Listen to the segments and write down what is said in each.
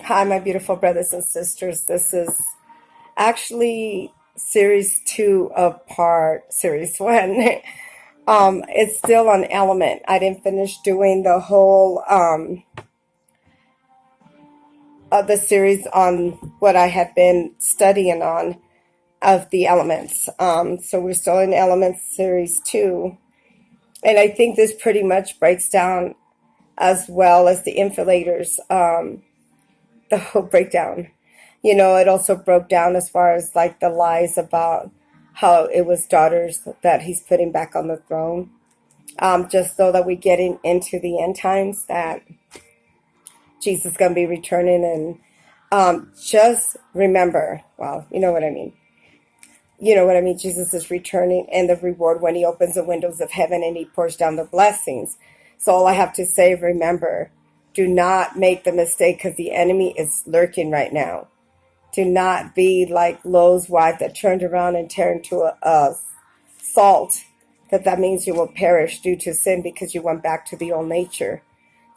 Hi, my beautiful brothers and sisters. This is actually series 2 of part series 1. It's still on element. I didn't finish doing the whole of the series on what I had been studying on of the elements. So we're still in elements series 2. And I think this pretty much breaks down as well as the infilators, the whole breakdown. It also broke down as far as like the lies about how it was daughters that he's putting back on the throne. Just so that we get into the end times that Jesus is going to be returning. And just remember, well, you know what I mean. You know what I mean? Jesus is returning, and the reward when he opens the windows of heaven and he pours down the blessings. So all I have to say, remember, do not make the mistake, because the enemy is lurking right now. Do not be like Lot's wife that turned around and turned into a salt. That means you will perish due to sin because you went back to the old nature.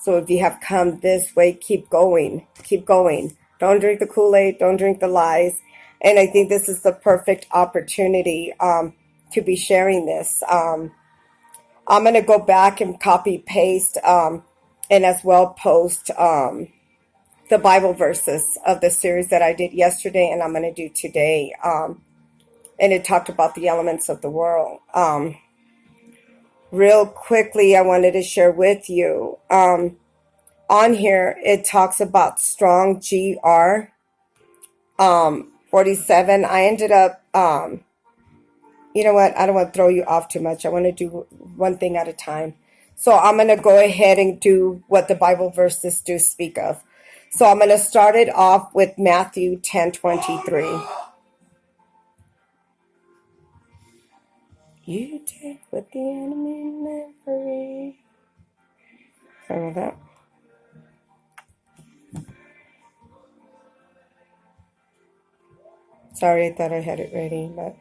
So if you have come this way, keep going. Keep going. Don't drink the Kool-Aid. Don't drink the lies. And I think this is the perfect opportunity to be sharing this. I'm going to go back and copy paste and as well post the Bible verses of the series that I did yesterday and I'm going to do today. And it talked about the elements of the world. Real quickly, I wanted to share with you. On here, it talks about strong GR 47. I ended up, you know what? I don't want to throw you off too much. I want to do one thing at a time. So I'm going to go ahead and do what the Bible verses do speak of. So I'm going to start it off with Matthew 10:23. You take what the enemy meant for me. Sorry about that. Sorry, I thought I had it ready, but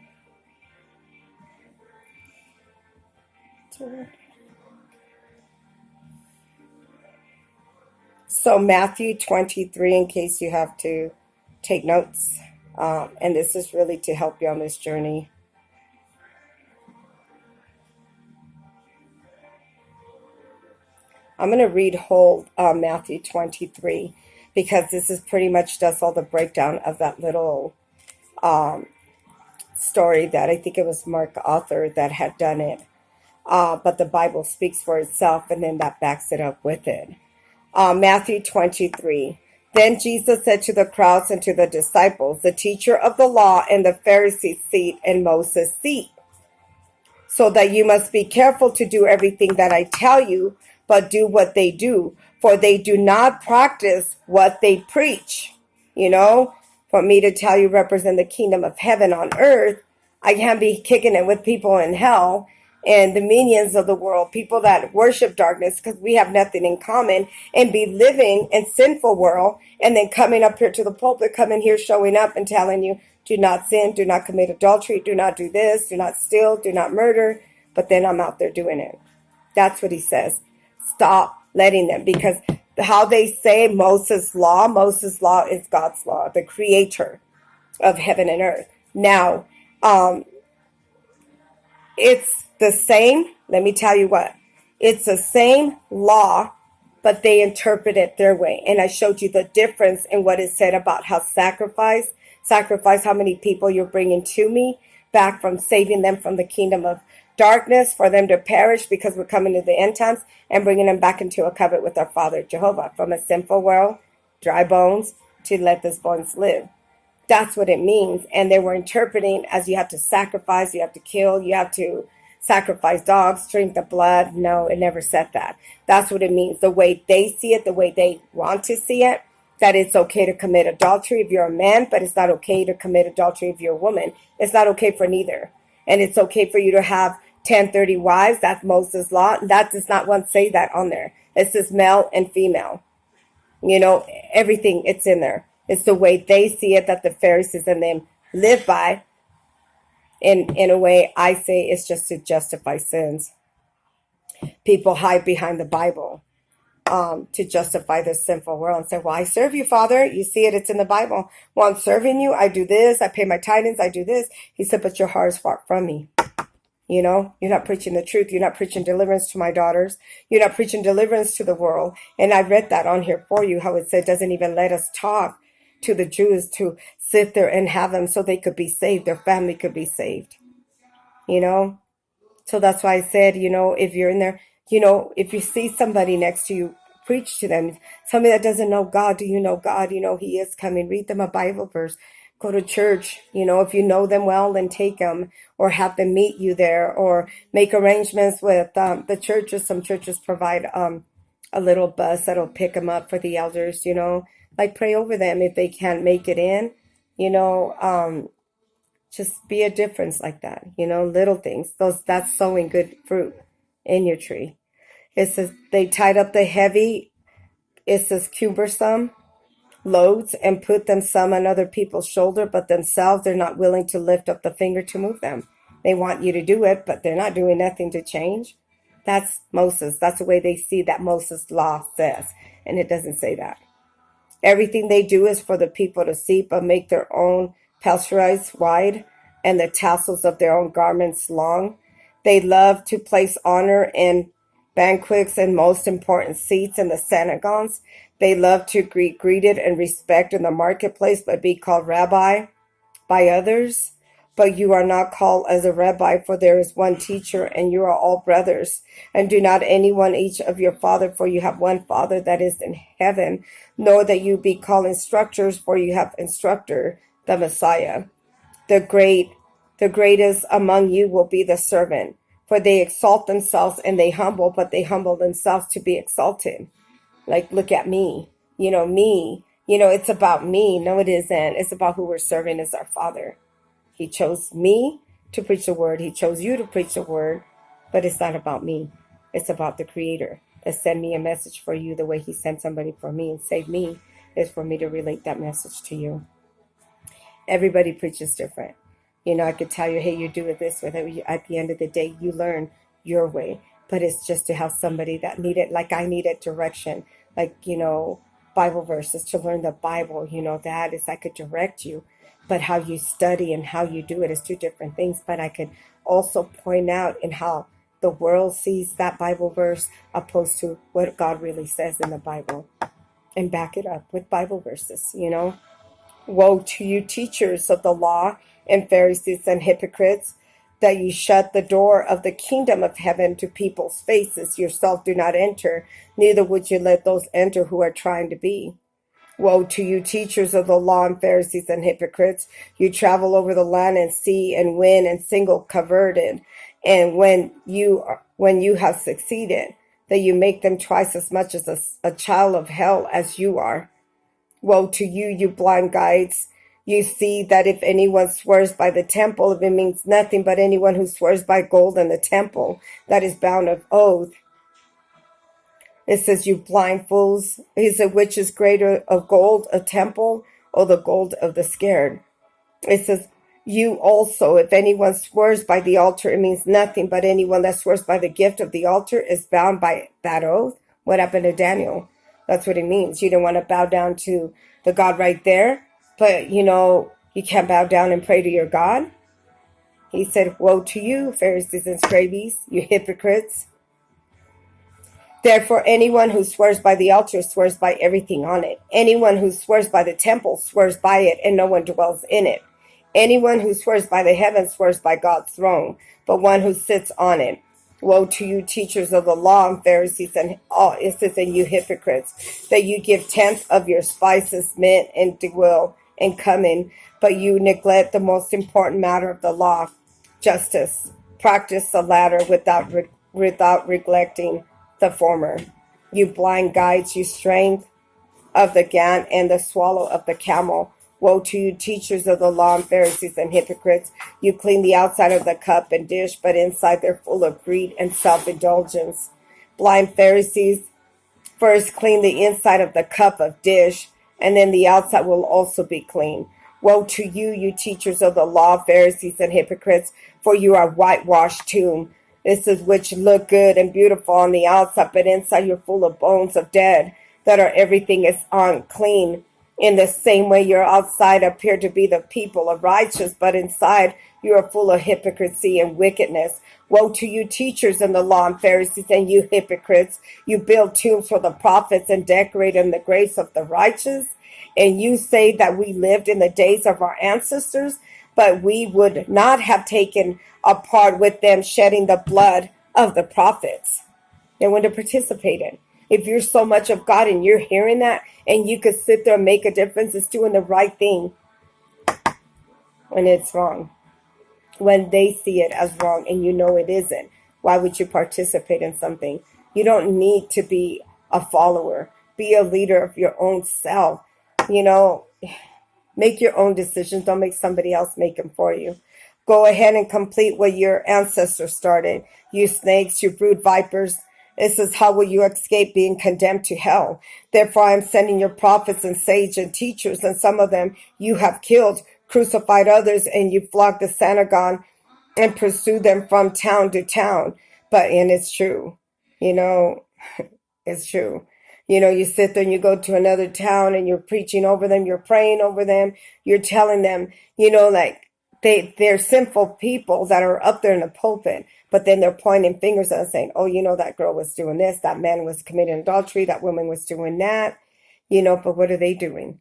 so Matthew 23, in case you have to take notes, and this is really to help you on this journey. I'm going to read whole Matthew 23 because this is pretty much does all the breakdown of that little story that I think it was Mark author that had done it. But the Bible speaks for itself, and then that backs it up with it. Matthew 23. Then Jesus said to the crowds and to the disciples, the teacher of the law and the Pharisees seat and Moses' seat. So that you must be careful to do everything that I tell you, but do what they do, for they do not practice what they preach. For me to tell you represent the kingdom of heaven on earth, I can't be kicking it with people in hell and the minions of the world, people that worship darkness because we have nothing in common, and be living in sinful world, and then coming up here to the pulpit, coming here, showing up and telling you, do not sin, do not commit adultery, do not do this, do not steal, do not murder, but then I'm out there doing it. That's what he says. Stop letting them, because how they say Moses' law is God's law, the creator of heaven and earth. Now, it's the same. Let me tell you what. It's the same law, but they interpret it their way. And I showed you the difference in what is said about how sacrifice, how many people you're bringing to me, back from saving them from the kingdom of darkness, for them to perish because we're coming to the end times, and bringing them back into a covenant with our Father Jehovah, from a sinful world, dry bones, to let these bones live. That's what it means. And they were interpreting as you have to sacrifice, you have to kill, you have to sacrifice dogs, drink the blood. No, it never said that. That's what it means. The way they see it, the way they want to see it, that it's okay to commit adultery if you're a man, but it's not okay to commit adultery if you're a woman. It's not okay for neither. And it's okay for you to have 10-30 wives. That's Moses' law. That does not once say that on there. It says male and female. Everything, it's in there. It's the way they see it that the Pharisees and them live by. In a way, I say it's just to justify sins. People hide behind the Bible. to justify this sinful world and say, well, I serve you, Father. You see it, it's in the Bible. Well, I'm serving you. I do this. I pay my tithes. I do this. He said, but your heart is far from me. You know, you're not preaching the truth. You're not preaching deliverance to my daughters. You're not preaching deliverance to the world. And I read that on here for you, how it said doesn't even let us talk to the Jews to sit there and have them so they could be saved. Their family could be saved. You know? So that's why I said, you know, if you're in there, you know, if you see somebody next to you, preach to them. Somebody that doesn't know God, do you know God? You know, He is coming. Read them a Bible verse. Go to church. You know, if you know them well, then take them or have them meet you there or make arrangements with the churches. Some churches provide a little bus that'll pick them up for the elders, you know, like pray over them if they can't make it in, you know, just be a difference like that, you know, little things. That's sowing good fruit in your tree. It says they tied up the heavy, it says cumbersome loads and put them some on other people's shoulder, but themselves they're not willing to lift up the finger to move them. They want you to do it, but they're not doing nothing to change. That's Moses. That's the way they see that Moses' law says. And it doesn't say that. Everything they do is for the people to see, but make their own peltries wide and the tassels of their own garments long. They love to place honor in banquets and most important seats in the synagogues. They love to be greeted and respect in the marketplace, but be called rabbi by others. But you are not called as a rabbi, for there is one teacher, and you are all brothers. And do not anyone each of your father, for you have one Father that is in heaven, nor that you be called instructors, for you have instructor, the Messiah. The greatest among you will be the servant. For they exalt themselves and they humble, but they humble themselves to be exalted. Like, look at me, me, it's about me. No, it isn't. It's about who we're serving as our Father. He chose me to preach the word. He chose you to preach the word, but it's not about me. It's about the Creator that sent me a message for you the way He sent somebody for me and saved me is for me to relate that message to you. Everybody preaches different. I could tell you, hey, you do it this way. At the end of the day, you learn your way. But it's just to have somebody that needed, like I needed direction, like, Bible verses to learn the Bible, that is, I could direct you. But how you study and how you do it is two different things. But I could also point out in how the world sees that Bible verse opposed to what God really says in the Bible and back it up with Bible verses, Woe to you, teachers of the law and Pharisees and hypocrites, that you shut the door of the kingdom of heaven to people's faces. Yourself do not enter, neither would you let those enter who are trying to be. Woe to you, teachers of the law and Pharisees and hypocrites. You travel over the land and sea and win and single converted. And when you have succeeded, that you make them twice as much as a child of hell as you are. Woe to you, you blind guides. You see that if anyone swears by the temple, it means nothing, but anyone who swears by gold in the temple, that is bound of oath. It says, you blind fools. He said, which is greater of gold, a temple, or the gold of the scared? It says, you also, if anyone swears by the altar, it means nothing, but anyone that swears by the gift of the altar is bound by that oath. What happened to Daniel? That's what it means. You don't want to bow down to the God right there, but you can't bow down and pray to your God. He said, woe to you, Pharisees and scribes, you hypocrites. Therefore, anyone who swears by the altar swears by everything on it. Anyone who swears by the temple swears by it, and no one dwells in it. Anyone who swears by the heavens swears by God's throne, but one who sits on it. Woe to you, teachers of the law and Pharisees, and you hypocrites, that you give tenth of your spices, mint and dill and cumin, but you neglect the most important matter of the law, justice. Practice the latter without neglecting the former. You blind guides, you strength of the gant and the swallow of the camel. Woe to you, teachers of the law and Pharisees and hypocrites. You clean the outside of the cup and dish, but inside they're full of greed and self-indulgence. Blind Pharisees, first clean the inside of the cup of dish, and then the outside will also be clean. Woe to you, you teachers of the law, Pharisees and hypocrites, for you are whitewashed tomb. This is which look good and beautiful on the outside, but inside you're full of bones of dead that are everything is unclean. In the same way, your outside appear to be the people of righteous, but inside you are full of hypocrisy and wickedness. Woe to you, teachers in the law and Pharisees, and you hypocrites! You build tombs for the prophets and decorate in the graves of the righteous. And you say that we lived in the days of our ancestors, but we would not have taken a part with them shedding the blood of the prophets. They want to participate in. If you're so much of God and you're hearing that and you could sit there and make a difference, it's doing the right thing when it's wrong. When they see it as wrong and you know it isn't, why would you participate in something? You don't need to be a follower. Be a leader of your own self. Make your own decisions. Don't make somebody else make them for you. Go ahead and complete what your ancestors started. You snakes, you brood vipers. It says, how will you escape being condemned to hell? Therefore, I am sending your prophets and sages and teachers, and some of them you have killed, crucified others, and you flogged the synagogue and pursued them from town to town. And it's true. It's true. You sit there and you go to another town and you're preaching over them, you're praying over them, you're telling them, they're sinful people that are up there in the pulpit, but then they're pointing fingers and saying, oh, that girl was doing this, that man was committing adultery, that woman was doing that, but what are they doing?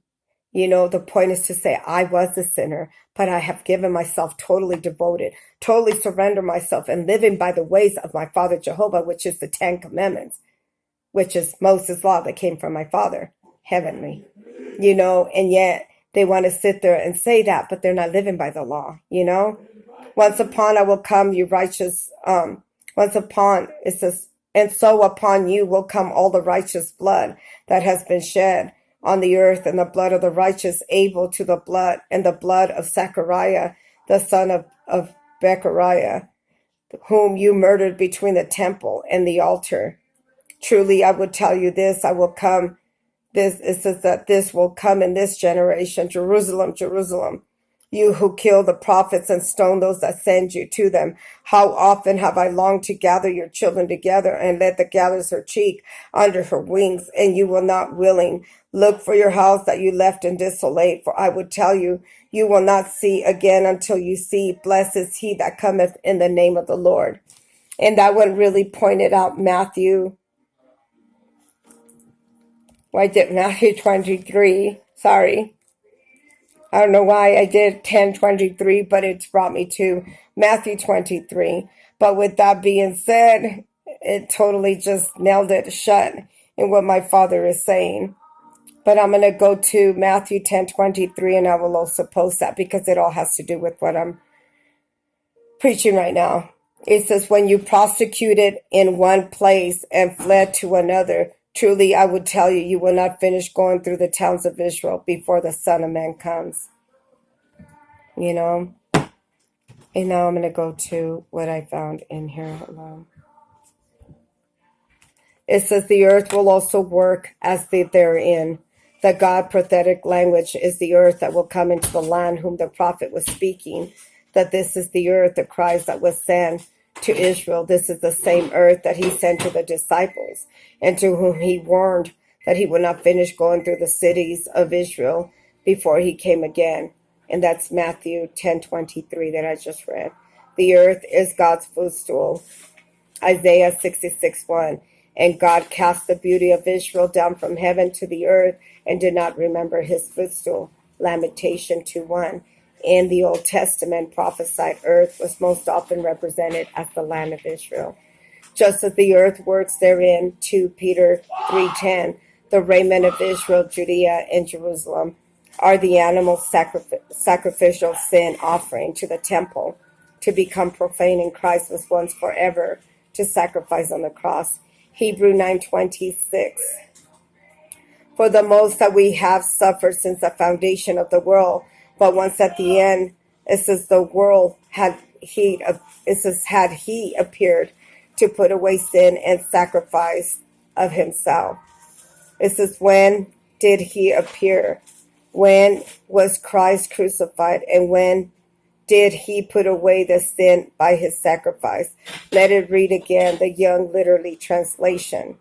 The point is to say, I was a sinner, but I have given myself totally devoted, totally surrender myself and living by the ways of my Father Jehovah, which is the 10 Commandments, which is Moses' law that came from my Father, heavenly, and yet they want to sit there and say that, but they're not living by the law, Once upon I will come, you righteous, once upon, it says, and so upon you will come all the righteous blood that has been shed on the earth, and the blood of the righteous Abel to the blood, and the blood of Zechariah, the son of Bechariah, whom you murdered between the temple and the altar. Truly, I would tell you this, it says that this will come in this generation. Jerusalem, Jerusalem, you who kill the prophets and stone those that send you to them. How often have I longed to gather your children together and let the gathers her cheek under her wings, and you will not willing. Look for your house that you left in desolate, for I would tell you, you will not see again until you see. Blessed is he that cometh in the name of the Lord. And that one really pointed out Matthew 23. Sorry. I don't know why I did 10:23, but it's brought me to Matthew 23. But with that being said, it totally just nailed it shut in what my Father is saying. But I'm going to go to Matthew 10:23, and I will also post that because it all has to do with what I'm preaching right now. It says, when you prosecuted in one place and fled to another, truly, I would tell you, you will not finish going through the towns of Israel before the Son of Man comes. And now I'm going to go to what I found in here. It says, the earth will also work as the therein. The God prophetic language is the earth that will come into the land whom the prophet was speaking, that this is the earth, the Christ that was sent to Israel. This is the same earth that he sent to the disciples, and to whom he warned that he would not finish going through the cities of Israel before he came again. And that's Matthew 10:23 that I just read. The earth is God's footstool. Isaiah 66:1. And God cast the beauty of Israel down from heaven to the earth and did not remember his footstool. Lamentation 2:1. In the Old Testament, prophesied earth was most often represented as the land of Israel. Just as the earth works therein, 2 Peter 3:10, the remnant of Israel, Judea, and Jerusalem are the animal sacrificial sin offering to the temple to become profane, and Christ was once forever to sacrifice on the cross. Hebrew 9:26. For the most that we have suffered since the foundation of the world, but once at the end, it says the world had he appeared to put away sin and sacrifice of himself. It says, when did he appear? When was Christ crucified? And when did he put away the sin by his sacrifice. Let it read again, the Young Literary Translation.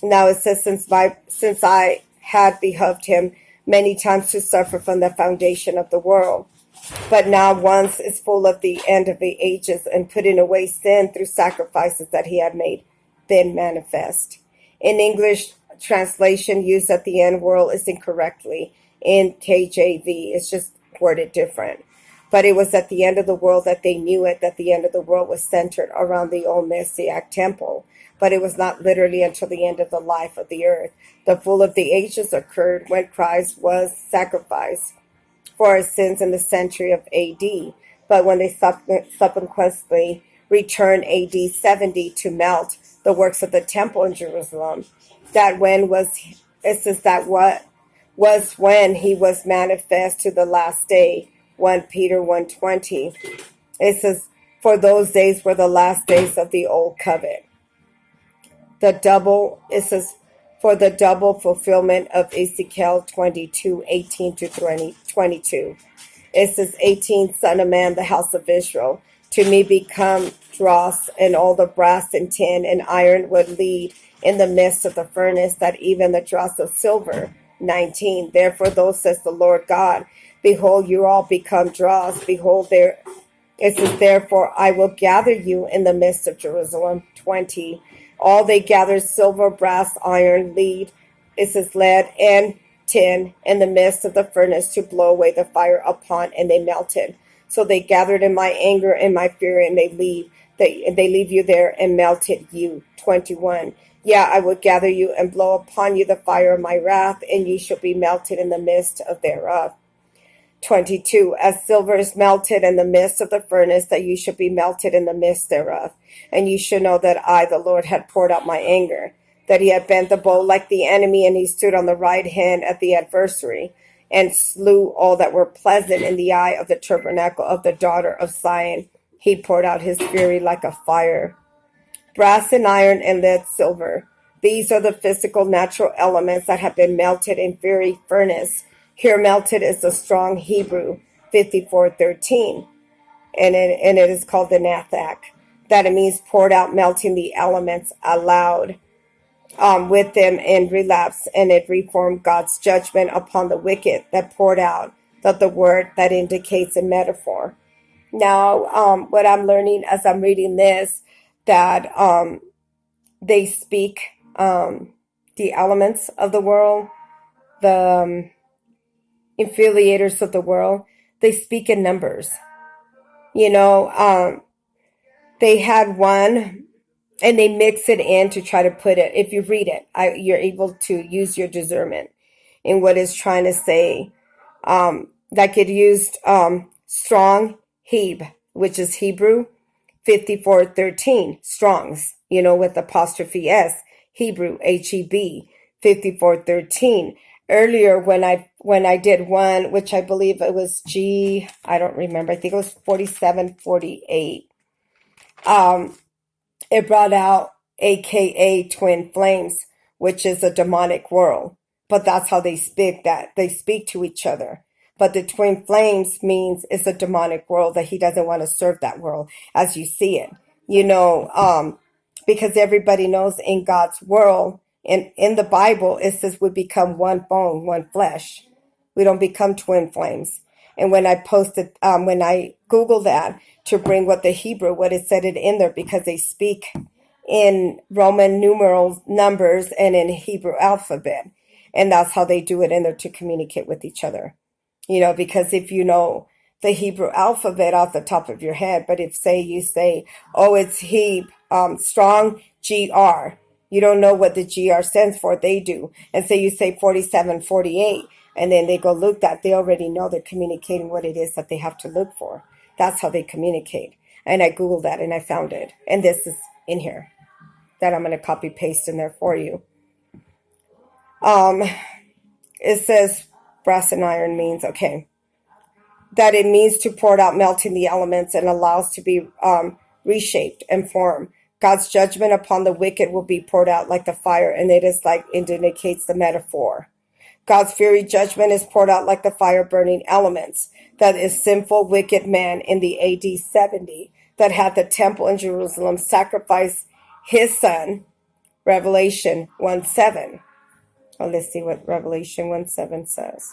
Now it says, since I had behoved him many times to suffer from the foundation of the world, but now once is full of the end of the ages, and putting away sin through sacrifices that he had made then manifest. In English translation used at the end, world is incorrectly. In KJV, it's just worded different. But it was at the end of the world that they knew it, that the end of the world was centered around the old Messianic temple. But it was not literally until the end of the life of the earth. The full of the ages occurred when Christ was sacrificed for our sins in the century of AD. But when they subsequently returned AD 70 to melt the works of the temple in Jerusalem, that when was, it says that what was when he was manifest to the last day, 1 Peter 1:20. It says, for those days were the last days of the old covenant. It says, for the double fulfillment of Ezekiel 22:18 to 22. It says, 18, Son of man, the house of Israel, to me become dross, and all the brass and tin and iron would lead in the midst of the furnace, that even the dross of silver. 19, therefore thus says the Lord God, behold, you all become dross. Behold, there it says, therefore I will gather you in the midst of Jerusalem. 20, all they gathered silver, brass, iron, lead, it says lead and tin in the midst of the furnace to blow away the fire upon, and they melted. So they gathered in my anger and my fury, and they leave you there and melted you. 21, yeah, I will gather you and blow upon you the fire of my wrath, and ye shall be melted in the midst of thereof. 22, as silver is melted in the midst of the furnace, that you shall be melted in the midst thereof. And you shall know that I, the Lord, had poured out my anger, that he had bent the bow like the enemy, and he stood on the right hand at the adversary, and slew all that were pleasant in the eye of the tabernacle of the daughter of Zion. He poured out his fury like a fire. Brass and iron and lead, silver. These are the physical natural elements that have been melted in fiery furnace. Here melted is the strong Hebrew 54:13, and it is called the nathak. That it means poured out, melting the elements aloud with them in relapse, and it reformed God's judgment upon the wicked that poured out. That the word that indicates a metaphor. Now, what I'm learning as I'm reading this, that they speak the elements of the world, the infiliators of the world, they speak in numbers. They had one, and they mix it in to try to put it. If you read it, you're able to use your discernment in what it's trying to say. Like it used strong Heb, which is Hebrew 54:13, Strong's, with apostrophe S, Hebrew HEB 54:13. Earlier when I did one, which I believe it was G, I don't remember, I think it was 47:48. It brought out AKA twin flames, which is a demonic world. But that's how they speak, that they speak to each other. But the twin flames means it's a demonic world, that he doesn't want to serve that world as you see it. Because everybody knows in God's world, in the Bible, it says we become one bone, one flesh. We don't become twin flames. And when I when I Googled that to bring what it said it in there, because they speak in Roman numeral numbers and in Hebrew alphabet. And that's how they do it in there to communicate with each other. Because if you know the Hebrew alphabet off the top of your head, but if you say, oh, it's strong GR, you don't know what the GR stands for, they do. And you say 47:48, and then they go look that, they already know they're communicating what it is that they have to look for. That's how they communicate. And I Googled that and I found it. And this is in here that I'm going to copy paste in there for you. It says brass and iron means, that it means to pour it out, melting the elements, and allows to be reshaped and formed. God's judgment upon the wicked will be poured out like the fire, and it indicates the metaphor. God's fiery judgment is poured out like the fire burning elements. That is sinful, wicked man in the AD 70 that had the temple in Jerusalem sacrifice his son, Revelation 1:7. Oh, let's see what Revelation 1:7 says.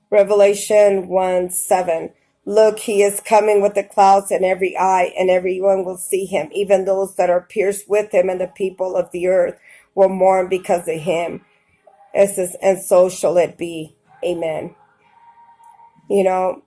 Revelation 1:7. Look, he is coming with the clouds, and every eye and everyone will see him, even those that are pierced with him, and the people of the earth will mourn because of him. It says, and so shall it be. Amen. You know,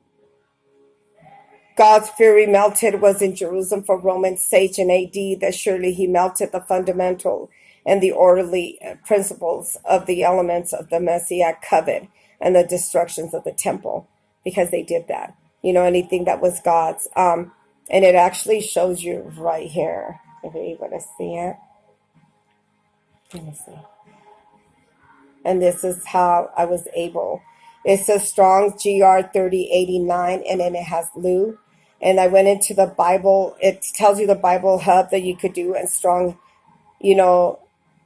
God's fury melted was in Jerusalem for Roman sage in AD, that surely he melted the fundamental and the orderly principles of the elements of the Messiah covet and the destructions of the temple, because they did that. You know, anything that was God's. And it actually shows you right here. If you're able to see it. Let me see. And this is how I was able. It says Strong GR 3089, and then it has Lou. And I went into the Bible. It tells you the Bible hub that you could do, and Strong, you know,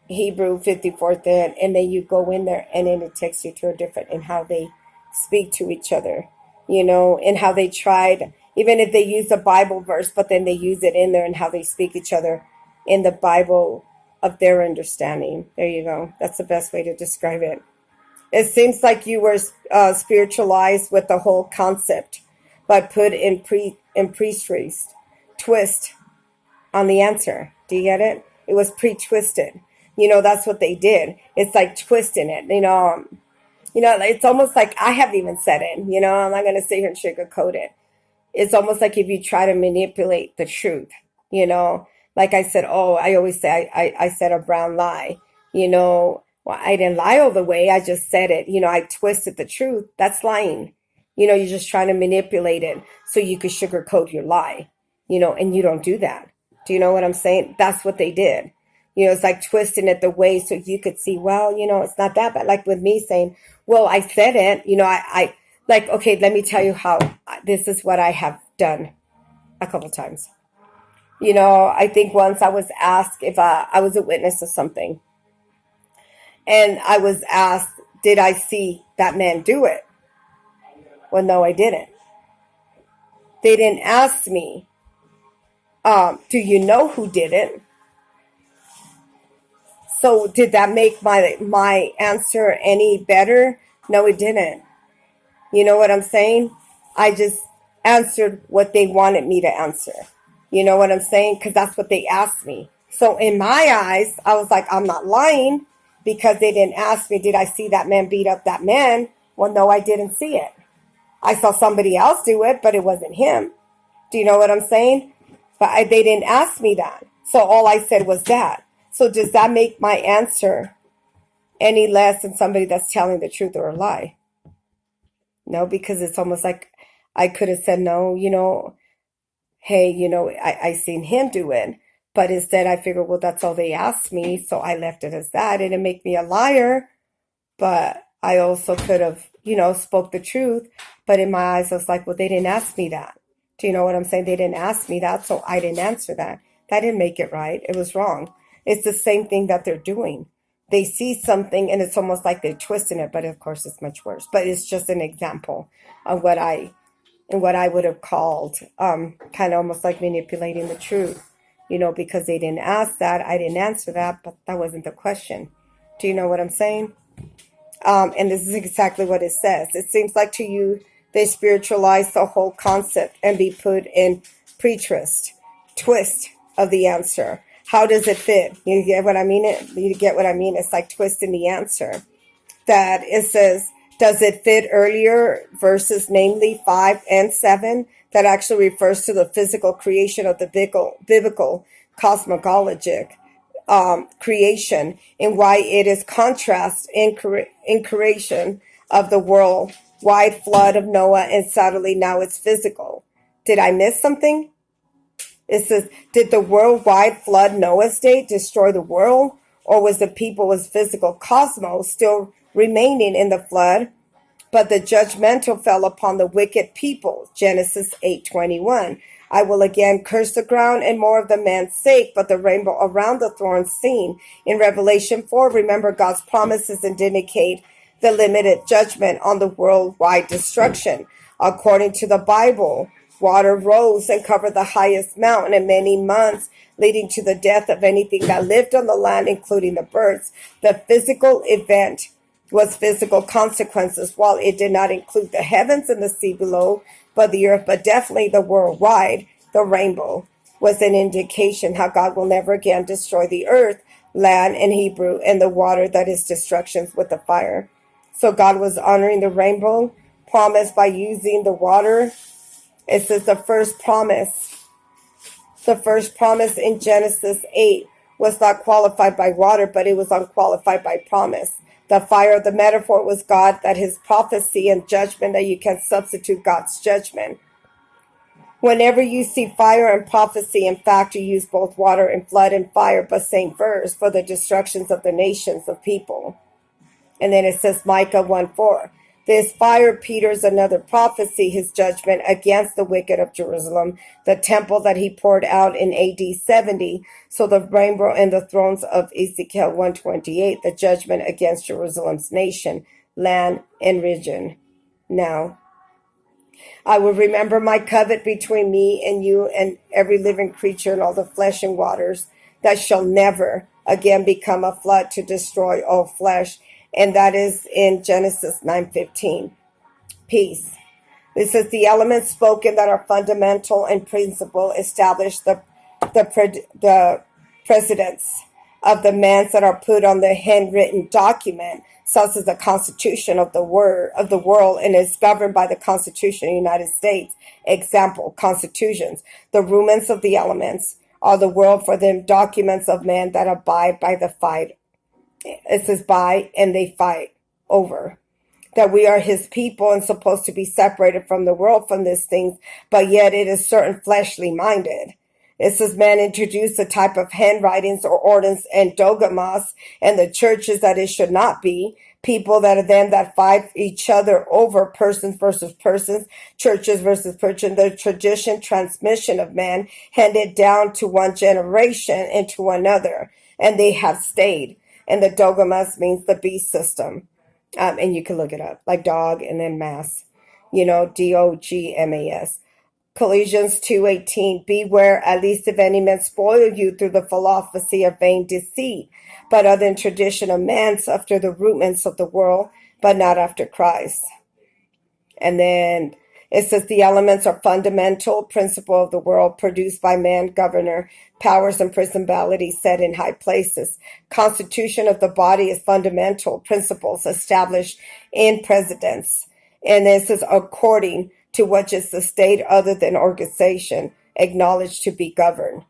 Hebrew 54th, and then you go in there, and then it takes you to a different, and how they speak to each other, you know, and how they tried, even if they use a Bible verse, but then they use it in there, and how they speak each other in the Bible of their understanding. There you go. That's the best way to describe it. It seems like you were spiritualized with the whole concept, but put in pre-twist on the answer. Do you get it? It was pre-twisted. You know, that's what they did. It's like twisting it. You know, it's almost like, I haven't even said it. You know, I'm not going to sit here and sugarcoat it. It's almost like if you try to manipulate the truth. You know, like I said, I always say I said a brown lie. You know, well, I didn't lie all the way. I just said it. You know, I twisted the truth. That's lying. You know, you're just trying to manipulate it so you could sugarcoat your lie. You know, and you don't do that. Do you know what I'm saying? That's what they did. You know, it's like twisting it the way so you could see, well, you know, it's not that bad. Like with me saying, well, I said it, you know, I like, okay, let me tell you how this is what I have done a couple times. You know, I think once I was asked if I was a witness of something. And I was asked, did I see that man do it? Well, no, I didn't. They didn't ask me, do you know who did it? So did that make my answer any better? No, it didn't. You know what I'm saying? I just answered what they wanted me to answer. You know what I'm saying? Because that's what they asked me. So in my eyes, I was like, I'm not lying, because they didn't ask me, did I see that man beat up that man? Well, no, I didn't see it. I saw somebody else do it, but it wasn't him. Do you know what I'm saying? But they didn't ask me that. So all I said was that. So does that make my answer any less than somebody that's telling the truth or a lie? No, because it's almost like I could have said, no, you know, hey, you know, I seen him do it. But instead I figured, well, that's all they asked me. So I left it as that. It didn't make me a liar. But I also could have, you know, spoke the truth. But in my eyes, I was like, well, they didn't ask me that. Do you know what I'm saying? They didn't ask me that. So I didn't answer that. That didn't make it right. It was wrong. It's the same thing that they're doing. They see something and it's almost like they're twisting it. But of course, it's much worse. But it's just an example of what I would have called kind of almost like manipulating the truth. You know, because they didn't ask that. I didn't answer that, but that wasn't the question. Do you know what I'm saying? And this is exactly what it says. It seems like to you, they spiritualize the whole concept and be put in twist of the answer. How does it fit? You get what I mean? You get what I mean? It's like twisting the answer. That it says, does it fit earlier verses, namely 5 and 7? That actually refers to the physical creation of the biblical cosmologic creation, and why it is contrast in creation of the worldwide flood of Noah, and suddenly now it's physical. Did I miss something? It says, did the worldwide flood Noah's day destroy the world, or was the people as physical cosmos still remaining in the flood? But the judgmental fell upon the wicked people, Genesis 8:21. I will again curse the ground and more of the man's sake, but the rainbow around the thorns seen. In Revelation 4, remember God's promises and indicate the limited judgment on the worldwide destruction. According to the Bible, water rose and covered the highest mountain in many months, leading to the death of anything that lived on the land, including the birds. The physical event was physical consequences, while it did not include the heavens and the sea below, but the earth, but definitely the worldwide. The rainbow was an indication how God will never again destroy the earth, land in Hebrew, and the water that is destructions with the fire. So God was honoring the rainbow promise by using the water. It says the first promise in Genesis 8 was not qualified by water, but it was unqualified by promise. The fire of the metaphor was God, that his prophecy and judgment, that you can substitute God's judgment. Whenever you see fire and prophecy, in fact, you use both water and flood and fire, but same verse, for the destructions of the nations of people. And then it says Micah 1:4. This fire, Peter's another prophecy, his judgment against the wicked of Jerusalem, the temple that he poured out in AD 70. So the rainbow and the thrones of Ezekiel 128, the judgment against Jerusalem's nation, land, and region. Now, I will remember my covenant between me and you and every living creature and all the flesh and waters, that shall never again become a flood to destroy all flesh. And that is in Genesis 9:15. Peace. This is the elements spoken that are fundamental and principle establish the precedents of the demands that are put on the handwritten document, such as the Constitution of the world, and is governed by the Constitution of the United States. Example, constitutions. The rudiments of the elements are the world, for them documents of men that abide by the fight. It says by, and they fight over. That we are his people and supposed to be separated from the world from these things, but yet it is certain fleshly minded. It says man introduced a type of handwritings or ordinance and dogmas and the churches that it should not be. People that are them that fight each other over persons versus persons, churches versus churches, the tradition, transmission of man handed down to one generation and to another, and they have stayed. And the dogmas means the beast system. And you can look it up, like dog and then mass, Dogmas. Colossians 2:18, beware, at least if any man spoil you through the philosophy of vain deceit, but other than tradition of man's after the rudiments of the world, but not after Christ. And then it says the elements are fundamental principle of the world produced by man, governor, powers and principalities set in high places. Constitution of the body is fundamental principles established in precedents. And this is according to which is the state other than organization acknowledged to be governed.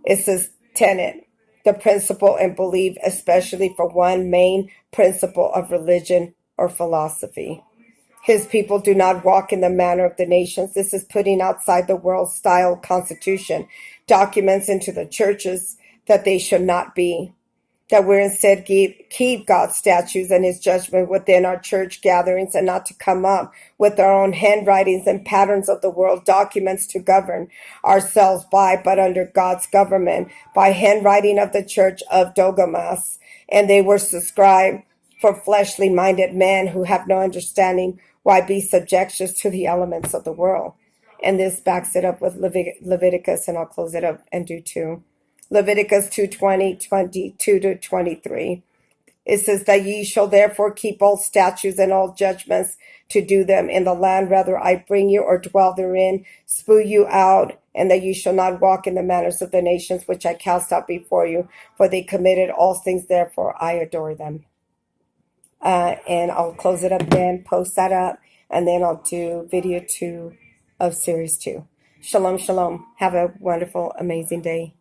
It says tenet, the principle and belief, especially for one main principle of religion or philosophy. His people do not walk in the manner of the nations. This is putting outside the world style constitution documents into the churches that they should not be. That we're instead keep God's statutes and his judgment within our church gatherings and not to come up with our own handwritings and patterns of the world documents to govern ourselves by, but under God's government by handwriting of the church of dogmas. And they were subscribed for fleshly minded men who have no understanding why be subjections to the elements of the world. And this backs it up with Leviticus, and I'll close it up and do two. Leviticus 2:22-23. It says that ye shall therefore keep all statutes and all judgments to do them in the land, whether I bring you or dwell therein, spew you out, and that you shall not walk in the manners of the nations which I cast out before you, for they committed all things, therefore I adore them. And I'll close it up then, post that up, and then I'll do video 2 of series 2. Shalom, shalom. Have a wonderful, amazing day.